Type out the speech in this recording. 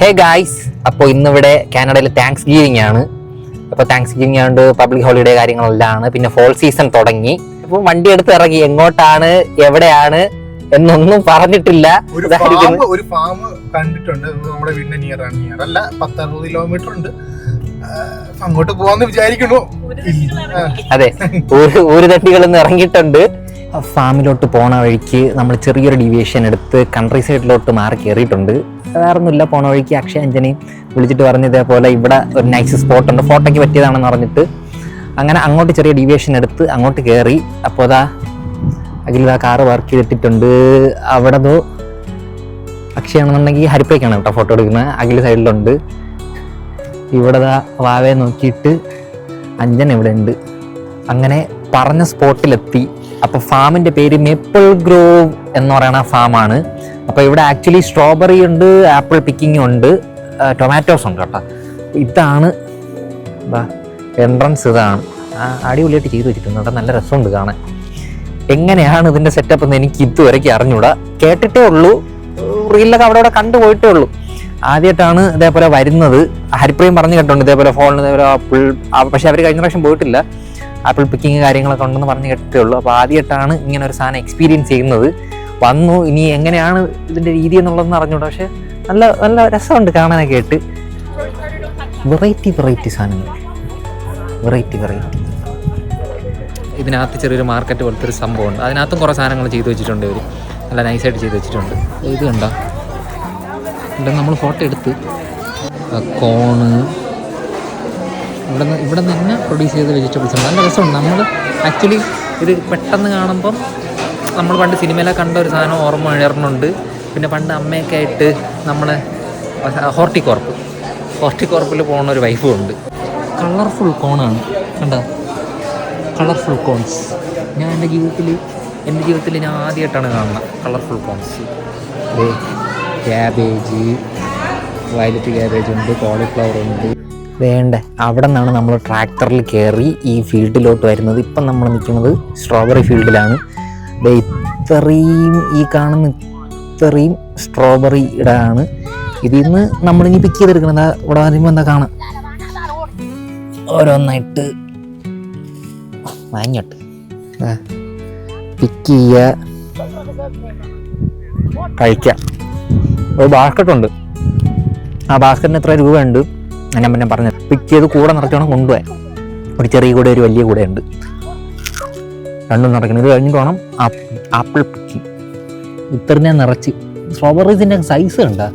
Hey guys, അപ്പോൾ ഇന്നിവിടെ കാനഡയിൽ താങ്ക്സ് ഗിവിംഗ് ആണ്. അപ്പോൾ താങ്ക്സ് ഗിവിംഗ് ആയതുകൊണ്ട് പബ്ലിക് ഹോളിഡേ കാര്യങ്ങളെല്ലാം ആണ്. പിന്നെ ഫോൾ സീസൺ തുടങ്ങി. അപ്പോൾ വണ്ടി എടുത്ത് ഇറങ്ങി. എങ്ങോട്ടാണ്, എവിടെയാണ് എന്നൊന്നും പറഞ്ഞിട്ടില്ല. ഒരു ഫാം കണ്ടിട്ടുണ്ട്, നമ്മുടെ വീടിന്റെ നിയർ അല്ല, 10-60 കിലോമീറ്റർ ഉണ്ട്. അങ്ങോട്ട് പോവാന്ന് വിചാരിക്കണു. അതെ, ഒരു തട്ടികളിൽ നിന്ന് ഇറങ്ങിയിട്ടുണ്ട്. ഫാമിലോട്ട് പോണ വഴിക്ക് നമ്മൾ ചെറിയൊരു ഡീവിയേഷൻ എടുത്ത് കൺട്രി സൈഡിലോട്ട് മാറി കയറിയിട്ടുണ്ട്. വേറൊന്നുമില്ല, പോണ വഴിക്ക് അക്ഷയ അഞ്ജനെയും വിളിച്ചിട്ട് പറഞ്ഞ ഇതേപോലെ ഇവിടെ ഒരു നൈസ് സ്പോട്ട് ഉണ്ട്, ഫോട്ടോയ്ക്ക് പറ്റിയതാണെന്ന് പറഞ്ഞിട്ട് അങ്ങനെ അങ്ങോട്ട് ചെറിയ ഡീവിയേഷൻ എടുത്ത് അങ്ങോട്ട് കയറി. അപ്പോൾ അതാ അഖിൽ ആ കാറ് വർക്ക് ചെയ്തിട്ടുണ്ട്. അവിടെ നിന്ന് അക്ഷയാണെന്നുണ്ടെങ്കിൽ ഹരിപ്പയ്ക്കാണ് കേട്ടോ ഫോട്ടോ എടുക്കുന്നത്. അഖിൽ സൈഡിലുണ്ട്. ഇവിടെ വാവയെ നോക്കിയിട്ട് അഞ്ജൻ ഇവിടെ ഉണ്ട്. അങ്ങനെ പറഞ്ഞ സ്പോട്ടിലെത്തി. അപ്പോൾ ഫാമിൻ്റെ പേര് മേപ്പിൾ ഗ്രോവ് എന്ന് പറയുന്ന ഫാമാണ്. അപ്പോൾ ഇവിടെ ആക്ച്വലി സ്ട്രോബെറി ഉണ്ട്, ആപ്പിൾ പിക്കിങ് ഉണ്ട്, ടൊമാറ്റോസ് ഉണ്ട് കേട്ടോ. ഇതാണ് എൻട്രൻസ്. ഇതാണ് അടിപൊളിയായിട്ട് ചെയ്തു വെച്ചിട്ടുണ്ട് കേട്ടോ. നല്ല രസമുണ്ട് കാണാൻ. എങ്ങനെയാണ് ഇതിൻ്റെ സെറ്റപ്പ് എന്ന് എനിക്ക് ഇതുവരെയ്ക്ക് അറിഞ്ഞൂടാ. കേട്ടിട്ടേ ഉള്ളൂ, റീലൊക്കെ അവിടെ കണ്ടുപോയിട്ടേ ഉള്ളൂ. ആദ്യമായിട്ടാണ് ഇതേപോലെ വരുന്നത്. ഹരിപ്രിയം പറഞ്ഞു കേട്ടുണ്ട് ഇതേപോലെ ഫോണിൽ ഇതേപോലെ ആപ്പിൾ, പക്ഷെ അവർ കഴിഞ്ഞ പ്രാവശ്യം പോയിട്ടില്ല. ആപ്പിൾ പിക്കിങ് കാര്യങ്ങളൊക്കെ ഉണ്ടെന്ന് പറഞ്ഞ് കേട്ടിട്ടേ ഉള്ളൂ. അപ്പോൾ ആദ്യമായിട്ടാണ് ഇങ്ങനെ ഒരു സാധനം എക്സ്പീരിയൻസ് ചെയ്യുന്നത്. വന്നു, ഇനി എങ്ങനെയാണ് ഇതിൻ്റെ രീതി എന്നുള്ളതെന്ന് അറിഞ്ഞൂടാ. പക്ഷെ നല്ല നല്ല രസമുണ്ട് കാണാനൊക്കെ ആയിട്ട്. വെറൈറ്റി സാധനങ്ങൾ, വെറൈറ്റി. ഇതിനകത്ത് ചെറിയൊരു മാർക്കറ്റ് പോലത്തെ ഒരു സംഭവമുണ്ട്. അതിനകത്തും കുറേ സാധനങ്ങൾ ചെയ്തു വെച്ചിട്ടുണ്ട്. ഇവർ നല്ല നൈസായിട്ട് ചെയ്ത് വെച്ചിട്ടുണ്ട്. ഇത് കണ്ടോ, ഇവിടെ നമ്മൾ ഫോട്ടോ എടുത്ത് കോണ് ഇവിടെ നിന്ന് തന്നെ പ്രൊഡ്യൂസ് ചെയ്ത വെജിറ്റബിൾസ് ഉണ്ട്. നല്ല രസമുണ്ട്. നമ്മൾ ആക്ച്വലി ഇത് പെട്ടെന്ന് കാണുമ്പം നമ്മൾ പണ്ട് സിനിമയിലൊക്കെ കണ്ട ഒരു സാധനം ഓർമ്മ ഉയർന്നുണ്ട്. പിന്നെ പണ്ട് അമ്മയൊക്കെ ആയിട്ട് നമ്മൾ ഹോർട്ടിക്കോർപ്പിൽ പോകുന്ന ഒരു വൈഫും ഉണ്ട്. കളർഫുൾ കോണാണ് കണ്ടോ, കളർഫുൾ കോൺസ്. ഞാൻ എൻ്റെ ജീവിതത്തിൽ ഞാൻ ആദ്യമായിട്ടാണ് കാണുന്നത് colourful corns. Cabbage, violet cabbage ഉണ്ട്, കോളിഫ്ലവർ ഉണ്ട്. വേണ്ട, അവിടെ നിന്നാണ് നമ്മൾ ട്രാക്ടറിൽ കയറി ഈ ഫീൽഡിലോട്ട് വരുന്നത്. ഇപ്പം നമ്മൾ നിൽക്കുന്നത് സ്ട്രോബെറി ഫീൽഡിലാണ്. ഇത്രയും ഈ കാണുന്ന ഇത്രയും സ്ട്രോബെറിയുടെ ആണ്. ഇതിൽ നിന്ന് നമ്മളിനി പിക്ക് ചെയ്തെടുക്കുന്നത്. ഇവിടെ വരുമ്പോൾ എന്താ കാണാം, ഓരോന്നായിട്ട് വാങ്ങിട്ട് പിക്ക് ചെയ്യുക, കഴിക്കാം. ഒരു ബാസ്ക്കറ്റുണ്ട്. ആ ബാസ്ക്കറ്റിന് എത്ര രൂപയുണ്ട് ഞാൻ പിന്നെ പറഞ്ഞത്. പിക്ക് ചെയ്ത് കൂടെ നിറച്ചോണം കൊണ്ടുപോയാൽ. ഒരു ചെറിയ കൂടെ, ഒരു വലിയ കൂടെ ഉണ്ട്. രണ്ടും നിറയ്ക്കണം. ഇത് കഴിഞ്ഞിട്ട് വേണം ആപ്പിൾ പിക്കിങ്. ഇത്രയും നിറച്ച് സ്ട്രോബെറീസിൻ്റെ സൈസ് കണ്ടാ